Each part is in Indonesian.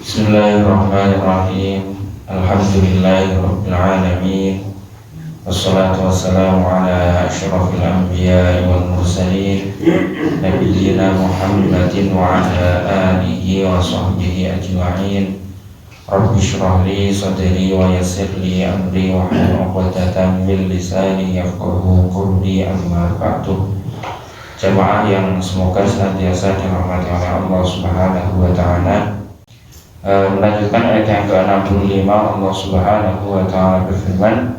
Bismillahirrahmanirrahim. Alhamdulillahirabbil alamin. Wassalatu wassalamu ala asyrafil anbiya'i wal mursalin nabiyyina Muhammadin wa ala alihi wa sahbihi ajma'in. Rabbi shrah li sadri wa yassir li amri wa hlul 'uqdatam min lisani yafqahu qawli, amma ba'du. Jamaah yang semoga senantiasa dirahmati oleh Allah Subhanahu wa taala. Melanjutkan ayat yang ke-65, Allah Subhanahu wa taala berfirman,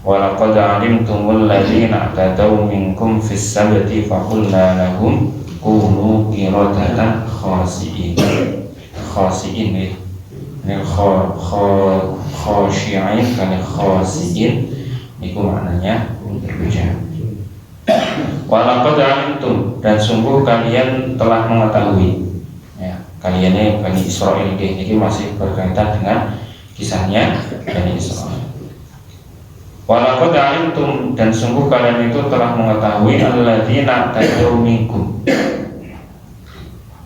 "Wa laqad 'alimtumul ladzina i'tadaw minkum fis sabti faqulna lahum kunu qiradatan khasi'in." Khasi'in ini khashi'in kan khasi'in itu maknanya berbeda. Wa laqad 'alimtum, dan sungguh kalian telah mengetahui. Kalian ini Bani Israel ini masih berkaitan dengan kisahnya Bani Israel. Walaqad 'alimtum, dan sungguh kalian itu telah mengetahui alladzina i'tadaw minkum,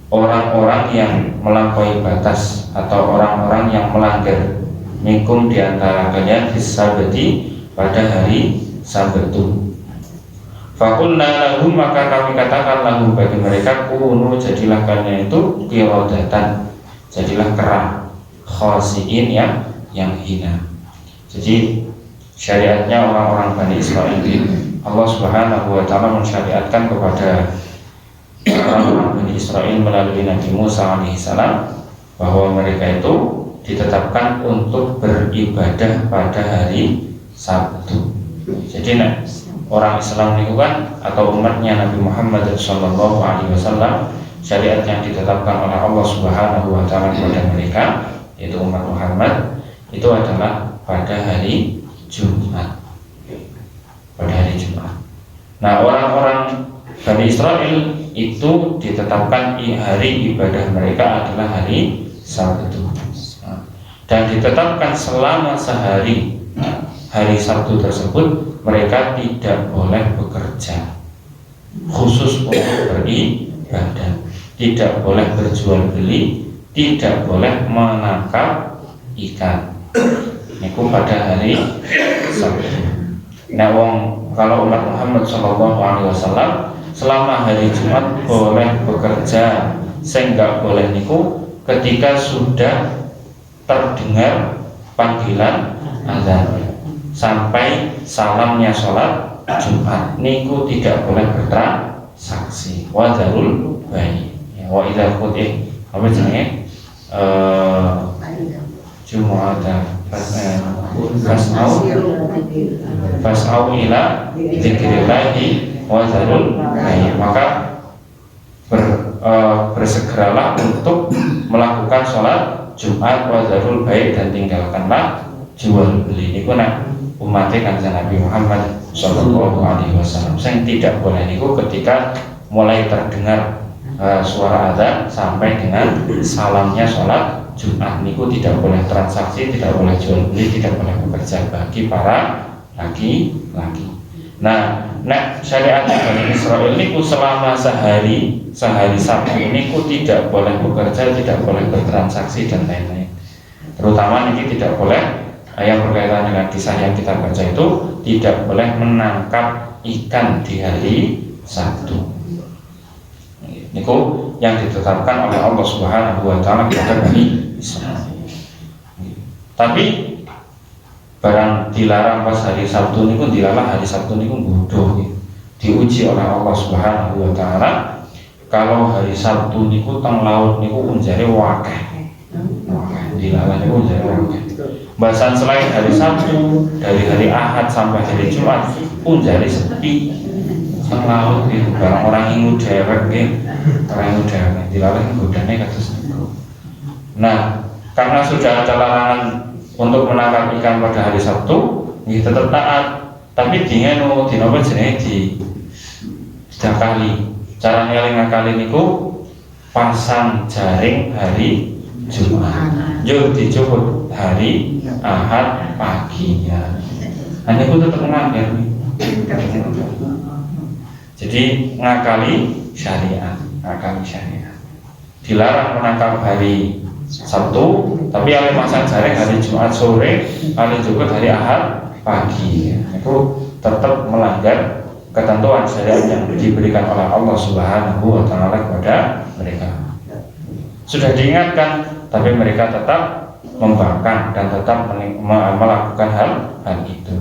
orang-orang yang melampaui batas atau orang-orang yang melanggar, minkum di antara kalian fis sabti, pada hari Sabtu. Fakulna lahum, maka kami katakan lahum bagi mereka, kunu, jadilah kalian itu qiradatan, jadilah kera, khasi'in yang hina. Jadi syariatnya orang-orang Bani Israel ini, Allah Subhanahu wa taala mensyariatkan kepada orang-orang Bani Israel melalui Nabi Musa alaihissalam bahwa mereka itu ditetapkan untuk beribadah pada hari Sabtu. Jadi orang Islam itu kan, atau umatnya Nabi Muhammad Sallallahu Alaihi Wasallam, syariat yang ditetapkan oleh Allah Subhanahu Wa Taala kepada mereka, yaitu umat Muhammad, itu adalah pada hari Jumat. Pada hari Jumat. Nah, orang-orang Bani Israel itu ditetapkan hari ibadah mereka adalah hari Sabtu, dan ditetapkan selama sehari hari Sabtu tersebut mereka tidak boleh bekerja khusus untuk beribadah, tidak boleh berjual beli, tidak boleh menangkap ikan. Itu pada hari Sabtu. Nah, kalau umat Muhammad SAW selama hari Jumat boleh bekerja, sehingga boleh niku ketika sudah terdengar panggilan azan sampai salamnya sholat Jumat, niku tidak boleh bertransaksi. Wa dzarul bai', wa idza qutih apa jenenge Jumatan fas'au ila dzikrillahi wa dzarul bai', maka bersegeralah untuk melakukan sholat Jumat, wa dzarul bai', dan tinggalkanlah jual beli. Niku nak umatnya Kanjeng Nabi Muhammad Sallallahu Alaihi Wasallam. Yang tidak boleh niku ketika mulai terdengar suara azan sampai dengan salamnya sholat Jumat, niku tidak boleh transaksi, tidak boleh jual beli, tidak boleh bekerja bagi para laki-laki. Nah, syariat Bani Israel niku selama sehari Sabtu niku tidak boleh bekerja, tidak boleh bertransaksi dan lain-lain. Terutama niki tidak boleh yang berkaitan dengan kisah yang kita baca itu, tidak boleh menangkap ikan di hari Sabtu. Niku yang ditetapkan oleh Allah Subhanahu wa taala kepada Bani Israil. Tapi barang dilarang pas hari Sabtu niku, dilarang hari Sabtu niku bodoh, diuji oleh Allah Subhanahu wa taala. Kalau hari Sabtu niku teng laut niku unjare wakeh. Dilarang niku unjare wakeh. Bahasan selain hari Sabtu, dari hari Ahad sampai hari Jumat pun jadi sepi teng laut gitu. Barang orang ingu dewek gitu, orang ingu dewek dilarang godane kados niku. Nah, karena sudah ada larangan untuk menangkap ikan pada hari Sabtu, nggih tetep taat. Tapi dingeno dinapa jenenge didakali. Cara ngakali niku pasang jaring hari Jumat, yo dicopot hari Ahad paginya. Hanya pun tetap melanggar. Jadi ngakali syariat. Dilarang menangkap hari Sabtu, tapi ale masang jaring hari Jumat sore, ale juga hari Ahad pagi. Itu tetap melanggar ketentuan syariat yang diberikan oleh Allah Subhanahu wa taala kepada mereka. Sudah diingatkan, tapi mereka tetap membangkang dan tetap melakukan hal itu.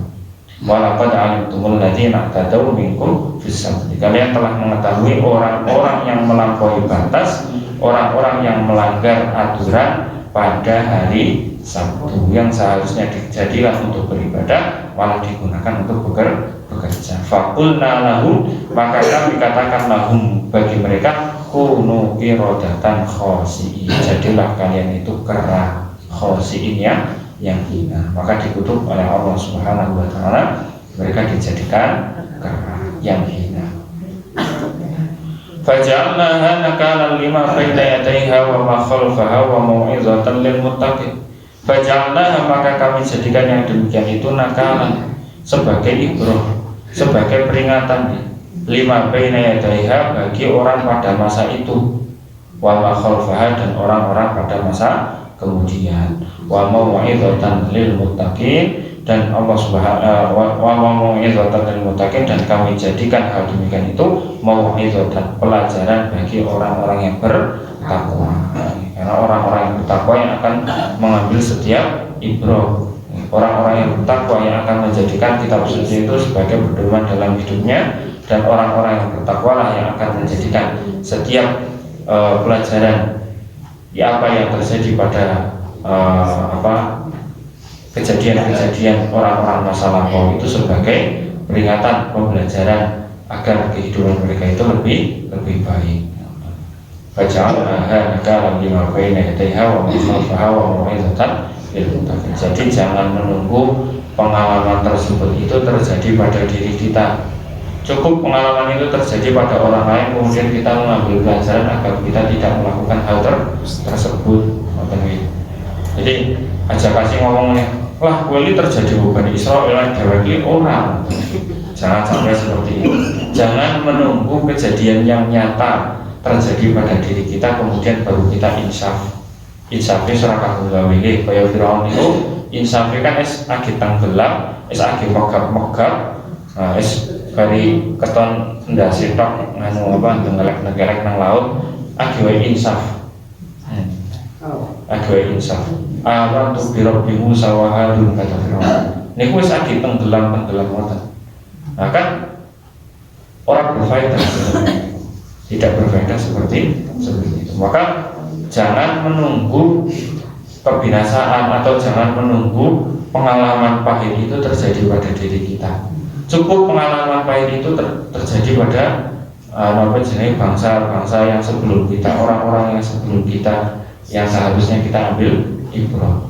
Walaqad alimtumul ladzina tadaw minkum fis sabti. Kalian telah mengetahui orang-orang yang melampaui batas, orang-orang yang melanggar aturan pada hari Sabtu yang seharusnya dijadikan untuk beribadah malah digunakan untuk bekerja. Faqulna lahum, maka kami katakan lahum bagi mereka, kunu qiradatan khasi'in. Jadilah kalian itu kera khasi'in yang hina. Maka dikutuk oleh Allah Subhanahu wa taala, mereka dijadikan kera yang hina. Faja'alnaha nakalan lima baina yadayha wa ma khalfaha wa mau'izatan lil muttaqin. Faja'alnaha, maka kami jadikan yang demikian itu nakalan, sebagai ibrah, sebagai peringatan, lima baina yadayha, bagi orang pada masa itu, wa ma khalfaha, dan orang-orang pada masa kemudian, wa mau'izatan lil muttaqin, dan Allah Subhanahu wa mau'izatan lil muttaqin, dan kami jadikan hal demikian itu mau'izatan, pelajaran bagi orang-orang yang bertakwa. Karena orang-orang yang bertakwa yang akan mengambil setiap ibrah, orang-orang yang bertakwa yang akan menjadikan kitab suci itu sebagai pedoman dalam hidupnya, dan orang-orang yang bertakwa lah yang akan menjadikan setiap pelajaran apa yang terjadi pada kejadian-kejadian orang-orang masa lampau itu sebagai peringatan, pembelajaran agar kehidupan mereka itu lebih baik. Faja'alnaha nakalan lima baina yadayha wa ma khalfaha wa mau'izatan lil muttaqin. Jadi jangan menunggu pengalaman tersebut itu terjadi pada diri kita. Cukup pengalaman itu terjadi pada orang lain, kemudian kita mengambil pelajaran agar kita tidak melakukan hal tersebut. Jadi aja kasih ngomongnya, wah ini terjadi bukan Israel yang deweki orang. Jangan sampai seperti itu. Jangan menunggu kejadian yang nyata terjadi pada diri kita kemudian baru kita insaf. Insafnya serakah gawe kaya Firaun itu insafnya kan agi tenggelam, agi megap-megap, es dari keton ndase tok nganu apa ngelek-ngelek nang laut, agi wae insaf. Agi wae insaf. Amantu bi rabbikum sawahadun, kata Firaun. Niku wis agi tenggelam ngoten. Nah kan orang berfaedah, tidak berfaedah seperti itu. Maka jangan menunggu kebinasaan atau jangan menunggu pengalaman pahit itu terjadi pada diri kita. Cukup pengalaman pahit itu terjadi pada bangsa-bangsa yang sebelum kita, orang-orang yang sebelum kita, yang seharusnya kita ambil ibrah,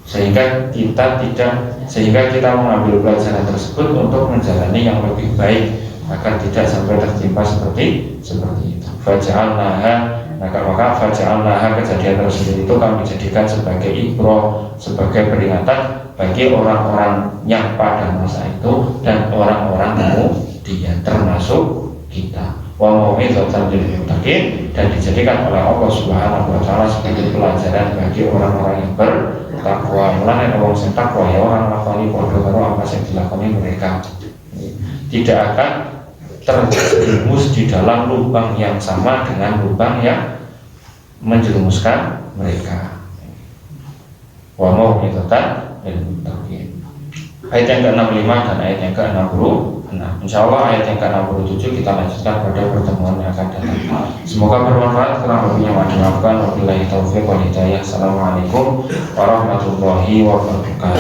sehingga kita mengambil pelajaran tersebut untuk menjalani yang lebih baik agar tidak sampai tertimpa seperti itu. Faja'alnaha, maka faja'alnaha, kejadian tersebut itu kami jadikan sebagai ibrah, sebagai peringatan bagi orang-orang yang pada masa itu dan orang-orang kemudian termasuk kita. Wa mau'izatan lil muttaqin, dan dijadikan oleh Allah Subhanahu wa taala sebagai pelajaran bagi orang-orang yang bertakwa. Mulane wong sing takwa ya orang lakoni padha karo apa sing dilakoni mereka. Tidak akan terjerumus di dalam lubang yang sama dengan lubang yang menjerumuskan mereka. Wa mau'izatan lil muttaqin. Ayat yang ke-65 dan ayat yang ke-66. Insyaallah ayat yang ke-67 kita lanjutkan pada pertemuan yang akan datang. Semoga bermanfaat, kurang lebihnya mohon dimaafkan. Wabillahi taufiq wal hidayah. Assalamualaikum warahmatullahi wabarakatuh.